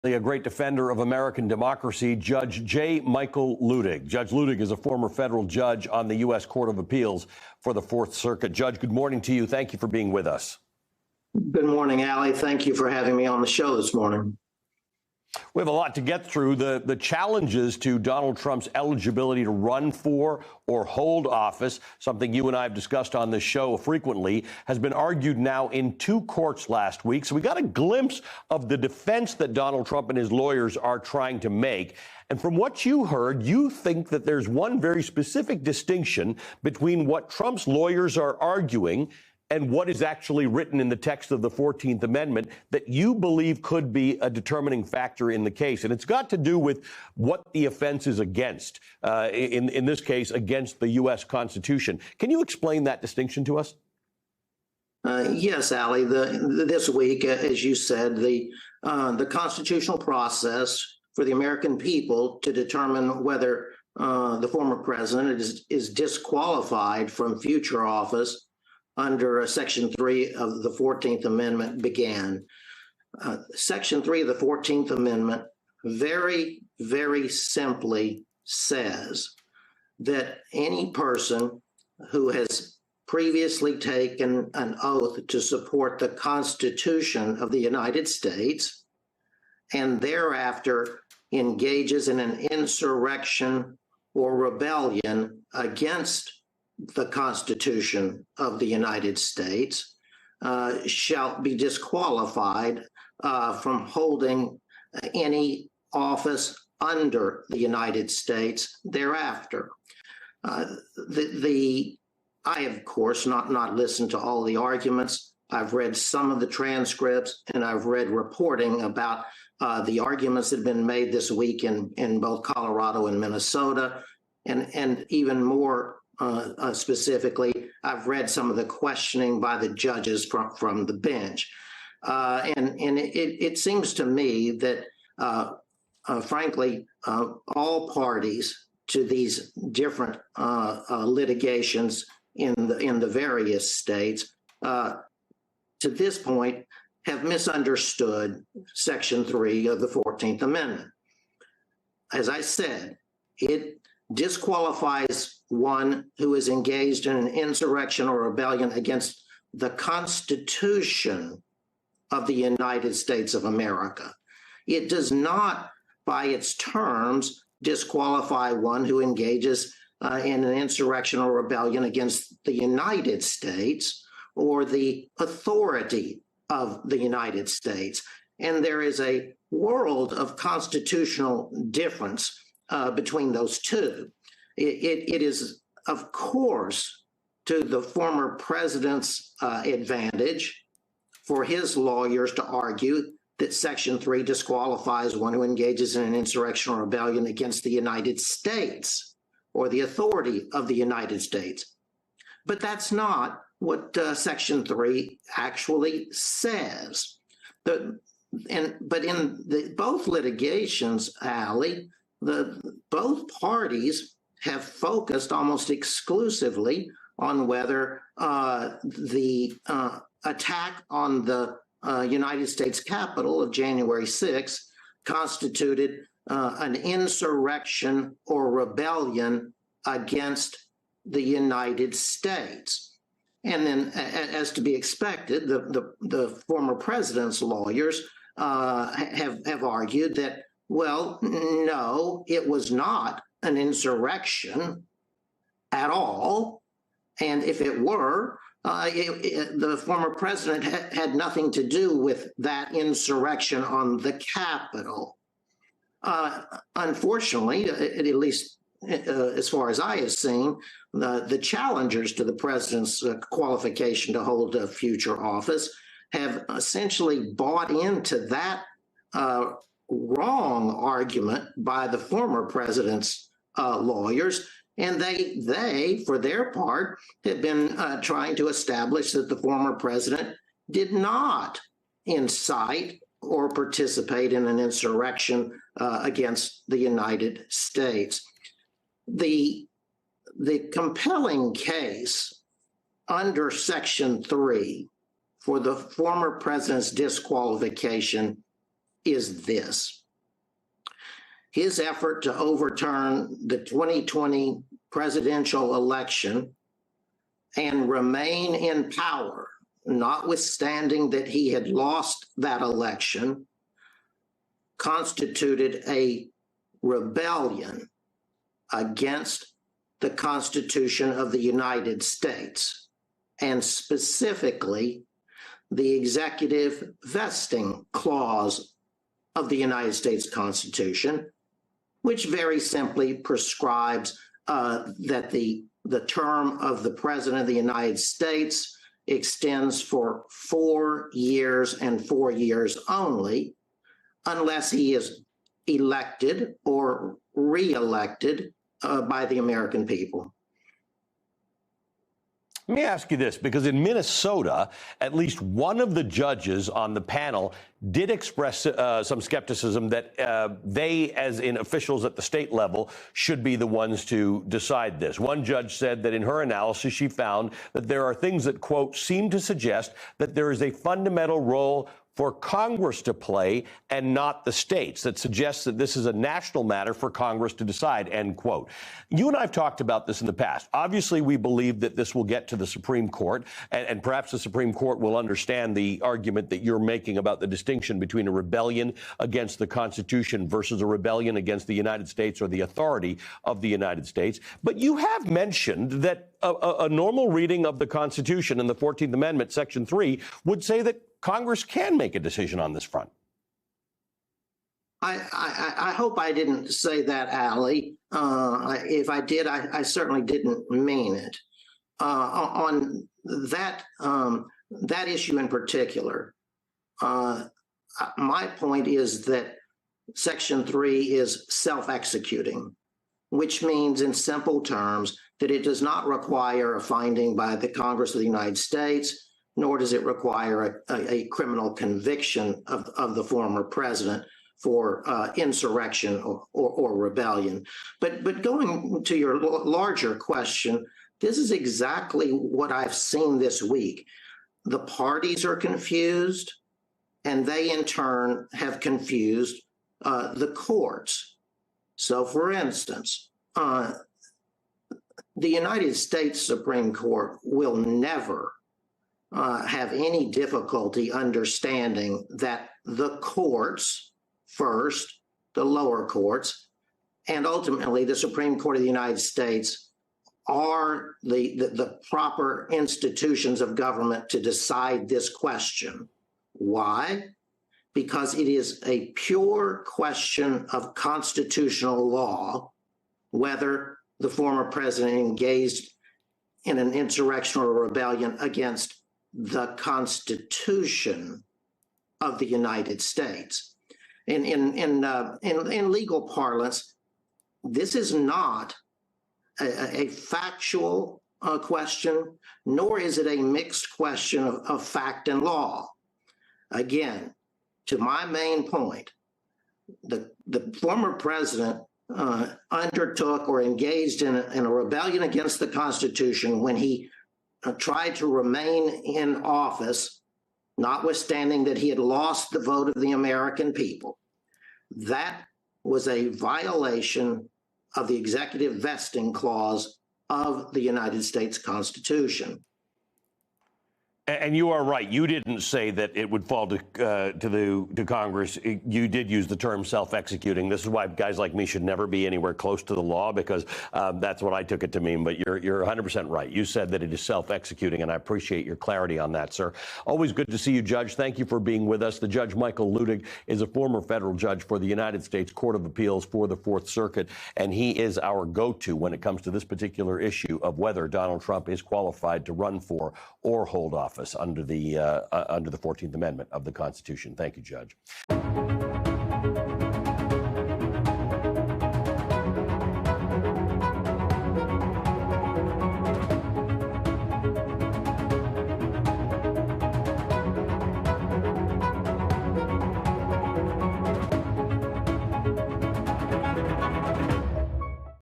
A great defender of American democracy, Judge J. Michael Luttig. Judge Luttig is a former federal judge on the U.S. Court of Appeals for the Fourth Circuit. Judge, good morning to you. Thank you for being with us. Good morning, Ali. Thank you for having me on the show this morning. We have a lot to get through. The challenges to Donald Trump's eligibility to run for or hold office, something you and I have discussed on this show frequently, has been argued now in two courts last week. So we got a glimpse of the defense that Donald Trump and his lawyers are trying to make. And from what you heard, you think that there's one very specific distinction between what Trump's lawyers are arguing and what is actually written in the text of the 14th Amendment that you believe could be a determining factor in the case. And it's got to do with what the offense is against, in this case, against the U.S. Constitution. Can you explain that distinction to us? Yes, Ali. This week, as you said, the constitutional process for the American people to determine whether the former president is disqualified from future office under Section 3 of the 14th Amendment began. Section 3 of the 14th Amendment very, very simply says that any person who has previously taken an oath to support the Constitution of the United States and thereafter engages in an insurrection or rebellion against the Constitution of the United States shall be disqualified from holding any office under the United States thereafter. I have, of course, not listened to all the arguments. I've read some of the transcripts, and I've read reporting about the arguments that have been made this week in both Colorado and Minnesota, and even more specifically, I've read some of the questioning by the judges from the bench. And it seems to me that, frankly, all parties to these different litigations in the various states, to this point, have misunderstood Section 3 of the 14th Amendment. As I said, it disqualifies one who is engaged in an insurrection or rebellion against the Constitution of the United States of America. It does not, by its terms, disqualify one who engages in an insurrection or rebellion against the United States or the authority of the United States. And there is a world of constitutional difference between those two. It is, of course, to the former president's advantage for his lawyers to argue that Section 3 disqualifies one who engages in an insurrection or rebellion against the United States or the authority of the United States. But that's not what Section 3 actually says. But in both litigations, Ali, both parties have focused almost exclusively on whether the attack on the United States Capitol of January 6th constituted an insurrection or rebellion against the United States. And then, as to be expected, the former president's lawyers have argued that, well, no, it was not an insurrection at all. And if it were, the former president had nothing to do with that insurrection on the Capitol. Unfortunately, at least as far as I have seen, the challengers to the president's qualification to hold a future office have essentially bought into that wrong argument by the former president's lawyers. And they, for their part, have been trying to establish that the former president did not incite or participate in an insurrection against the United States. The compelling case under Section 3 for the former president's disqualification is this. His effort to overturn the 2020 presidential election and remain in power, notwithstanding that he had lost that election, constituted a rebellion against the Constitution of the United States, and specifically the executive vesting clause of the United States Constitution, which very simply prescribes that the term of the President of the United States extends for 4 years and 4 years only, unless he is elected or re-elected by the American people. Let me ask you this, because in Minnesota, at least one of the judges on the panel did express some skepticism that they, as in officials at the state level, should be the ones to decide this. One judge said that in her analysis, she found that there are things that, quote, seem to suggest that there is a fundamental role for Congress to play and not the states, that suggests that this is a national matter for Congress to decide, end quote. You and I have talked about this in the past. Obviously, we believe that this will get to the Supreme Court, and perhaps the Supreme Court will understand the argument that you're making about the distinction between a rebellion against the Constitution versus a rebellion against the United States or the authority of the United States. But you have mentioned that a normal reading of the Constitution and the 14th Amendment, Section 3, would say that Congress can make a decision on this front. I hope I didn't say that, Ali. If I did, I certainly didn't mean it. On that issue in particular, my point is that Section 3 is self-executing, which means in simple terms that it does not require a finding by the Congress of the United States, nor does it require a criminal conviction of the former president for insurrection or rebellion. But going to your larger question, this is exactly what I've seen this week. The parties are confused, and they in turn have confused the courts. So, for instance, the United States Supreme Court will never have any difficulty understanding that the courts, first, the lower courts, and ultimately the Supreme Court of the United States are the proper institutions of government to decide this question. Why? Because it is a pure question of constitutional law, whether the former president engaged in an insurrection or rebellion against the Constitution of the United States. In legal parlance, this is not a factual question, nor is it a mixed question of fact and law. Again, to my main point, the former president undertook or engaged in a rebellion against the Constitution when he tried to remain in office, notwithstanding that he had lost the vote of the American people. That was a violation of the executive vesting clause of the United States Constitution. And you are right. You didn't say that it would fall to Congress. You did use the term self-executing. This is why guys like me should never be anywhere close to the law, because that's what I took it to mean. But you're 100% right. You said that it is self-executing, and I appreciate your clarity on that, sir. Always good to see you, Judge. Thank you for being with us. The Judge Michael Luttig is a former federal judge for the United States Court of Appeals for the Fourth Circuit, and he is our go-to when it comes to this particular issue of whether Donald Trump is qualified to run for or hold office under the 14th Amendment of the Constitution. Thank you, Judge.